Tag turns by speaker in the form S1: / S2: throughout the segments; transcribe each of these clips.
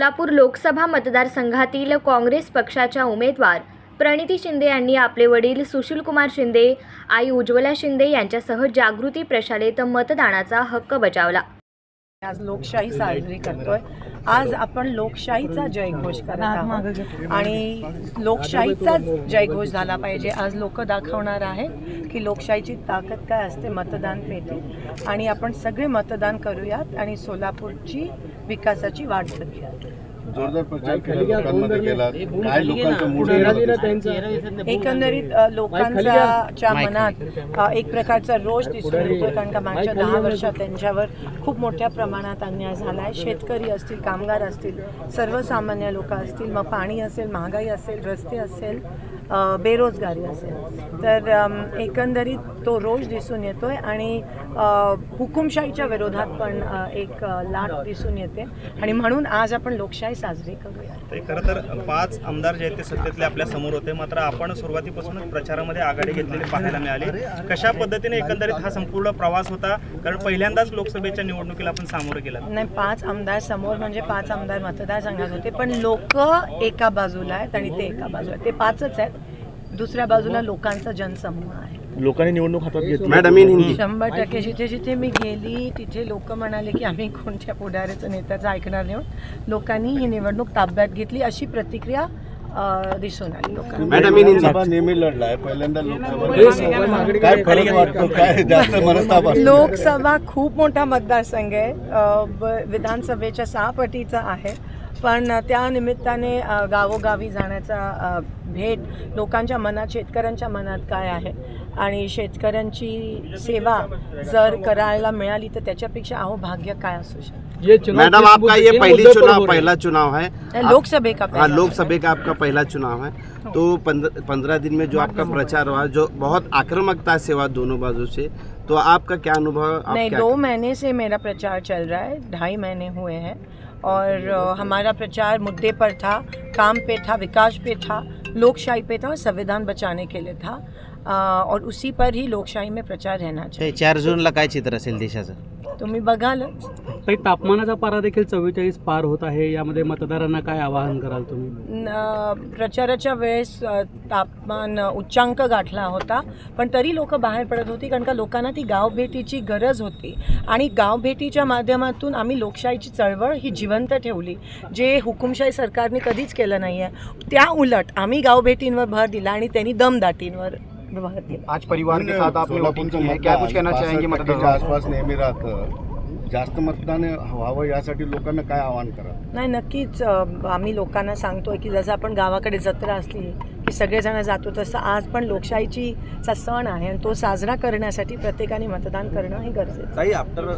S1: सोलापूर लोकसभा मतदारसंघातील काँग्रेस पक्षाच्या उमेदवार प्रणिती शिंदे यांनी आपले वडील सुशीलकुमार शिंदे, आई उज्ज्वला शिंदे यांच्यासह जागृती प्रशालेत मतदानाचा हक्क बजावला।
S2: आज लोकशाही साजरी करतोय। आज आपण लोकशाहीचा जयघोष करत आहोत आणि लोकशाहीचा जयघोष झाला पाहिजे। आज लोक दाखवणार आहे की लोकशाहीची ताकद काय असते मतदान पेटीत, आणि आपण सगळे मतदान करूयात आणि सोलापूरची विकासाची वाट बघूयात।
S3: जोरदार प्रचार केला, काय लोकांचं मूड
S2: एकंदरीत लोकांच्या मनात एक प्रकारचा रोष दिसून येतोय, कारण का मागच्या 10 वर्षात त्यांच्यावर खूप मोठ्या प्रमाणात अन्याय झाला आहे। शेतकरी असतील, कामगार असतील, सर्वसामान्य लोक असतील, मग पाणी असेल, महागाई असेल, रस्ते असेल, बेरोजगारी असेल, तर एकंदरीत तो रोष दिसून येतोय आणि हुकुमशाहीच्या विरोधात पण एक लाट दिसून येते, आणि म्हणून आज आपण लोकशाही साजरी करूया।
S4: खरं तर 5 आमदार जे आहेत ते सत्तेतले आपल्या समोर होते, मात्र आपण सुरुवातीपासूनच प्रचारामध्ये आघाडी घेतलेली पाहायला मिळाली। कशा पद्धतीने एकंदरीत हा संपूर्ण प्रवास होता, कारण पहिल्यांदाच लोकसभेच्या निवडणुकीला आपण सामोरं गेला।
S2: नाही, 5 आमदार समोर म्हणजे 5 आमदार मतदारसंघात होते, पण लोक एका बाजूला आहेत आणि ते एका बाजूला, ते 5च आहेत, दुसऱ्या बाजूला लोकांचा जनसमूह आहे।
S4: लोकांनी निवडणूक हातात घेतली।
S3: मॅडम,
S2: 100% जिथे जिथे मी गेली तिथे लोक म्हणाले की आम्ही कोणत्या पुढाऱ्याचं नेत्याचं ऐकणार नाही। लोकांनी ही निवडणूक ताब्यात घेतली अशी प्रतिक्रिया दिसून आली लोकांना।
S3: मॅडम, लोकसभा नेहमी लढलाय, पहिल्यांदा लोकसभा काय फरक वाटतो, काय जास्त मनस्ताप असतो?
S2: लोकसभा खूप मोठा मतदारसंघ आहे, विधानसभेच्या 6 पटीचा आहे, पण त्या निमित्ताने गावोगावी जाण्याचा भेट लोकांच्या मनात, शेतकऱ्यांच्या मनात काय आहे आणि शेतकऱ्यांची सेवा जर करायला मिळाली तर त्याच्यापेक्षा भाग्य काय असू शकते।
S3: मैडम, आपका ये पहला चुनाव है
S2: लोकसभा का
S3: लोकसभा का आपका पहला चुनाव है, तो 15 दिन में जो आपका प्रचार हुआ, जो बहुत आक्रामकता से हुआ दोनों बाजू से, तो आपका क्या अनुभव?
S2: नहीं, 2 महीने से मेरा प्रचार चल रहा है, 2.5 महीने हुए हैं, और हमारा प्रचार मुद्दे पर था, काम पे था, विकास पे था, लोकशाही पे था, संविधान बचाने के लिए था, और उसी पर ही लोकशाही में प्रचार रहना चाहिए।
S5: 4 जूनला काय चित्र असेल देशाचं?
S2: तुम्ही बघाल।
S6: ताई, तापमानाचा पारा देखील 44 पार होत आहे, यामध्ये मतदारांना काय आवाहन कराल तुम्ही?
S2: प्रचाराच्या वेळेस तापमान उच्चांक गाठला होता, पण तरी लोक बाहेर पडत होती, कारण का लोकांना ती गावभेटीची गरज होती, आणि गावभेटीच्या माध्यमातून आम्ही लोकशाहीची चळवळ ही जिवंत ठेवली, जे हुकुमशाही सरकारने कधीच केलं नाही आहे। त्या उलट आम्ही गावभेटींवर भर दिला आणि त्यांनी दमदाटींवर भर दिला।
S5: आज परिवार के साथ आपने वोटिंग की है, क्या कुछ कहना चाहेंगे मतदारांना?
S3: आसपास नेहमी राहतं, जास्त मतदान व्हावं यासाठी लोकांना काय आवाहन करा?
S2: नाही, नक्कीच आम्ही लोकांना सांगतोय की जसं आपण गावाकडे जत्रा असली की सगळेजण जातो, तसं आज पण लोकशाहीचा सण आहे आणि तो साजरा करण्यासाठी प्रत्येकाने मतदान करणं हे गरजेचं आहे।
S7: After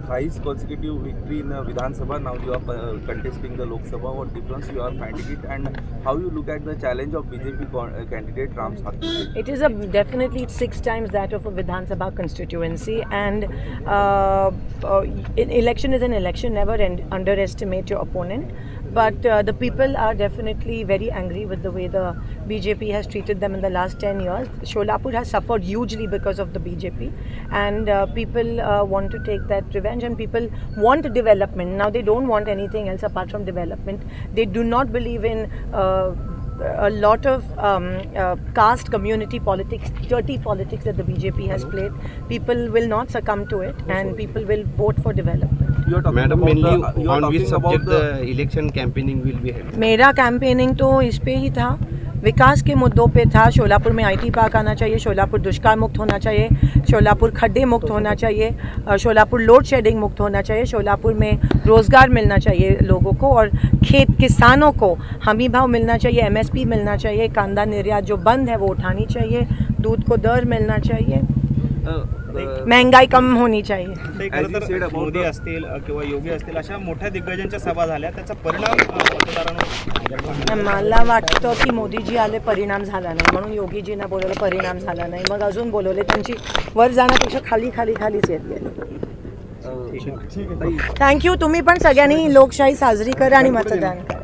S7: thrice consecutive victory in Vidhan Sabha, now you are contesting the Lok Sabha. What difference you are finding it, and how you look at the challenge of BJP candidate Ram Sathpur?
S2: It is definitely 6 times that of a Vidhan Sabha constituency, and election is an election. Never underestimate your opponent. But the people are definitely very angry with the way the BJP has treated them in the last 10 years. Sholapur has suffered hugely because of the BJP, and people want to take that revenge, and people want development. Now they don't want anything else apart from development. They do not believe in a lot of caste community politics, dirty politics that the BJP has played. People will not succumb to it, and people will vote for development.
S3: Madam, mainly on which subject the election campaigning will be held?
S2: मेरा campaigning तो इस पे ही था, विकास के मुद्दों पे था। शोलापुर में IT park आना चाहिए, शोलापुर दुष्काल मुक्त होना चाहिए, शोलापुर खड्डे मुक्त होना चाहिए, शोलापुर लोड शेडिंग मुक्त होना चाहिए, शोलापुर में रोज़गार मिलना चाहिए लोगों को, और किसानों को हमी भाव मिलना चाहिए, MSP मिलना चाहिए, कांदा निर्यात जो बंद है वो उठानी चाहिए, दूध को दर मिलना चाहिए, महंगाई कम होनी चाहिए।
S4: मोदी असतील किंवा योगी असतील अशा मोठ्या दिग्गजांच्या सभा झाल्या, त्याचा परिणाम मतदारांवर?
S2: मला वाटतं की मोदीजी आले, परिणाम झाला नाही, म्हणून योगीजींना बोलवलं, परिणाम झाला नाही, मग अजून बोलवले, त्यांची वर जाण्यापेक्षा खालीच येत गेले। थँक्यू। तुम्ही पण सगळ्यांनी लोकशाही साजरी करा आणि मतदान करा।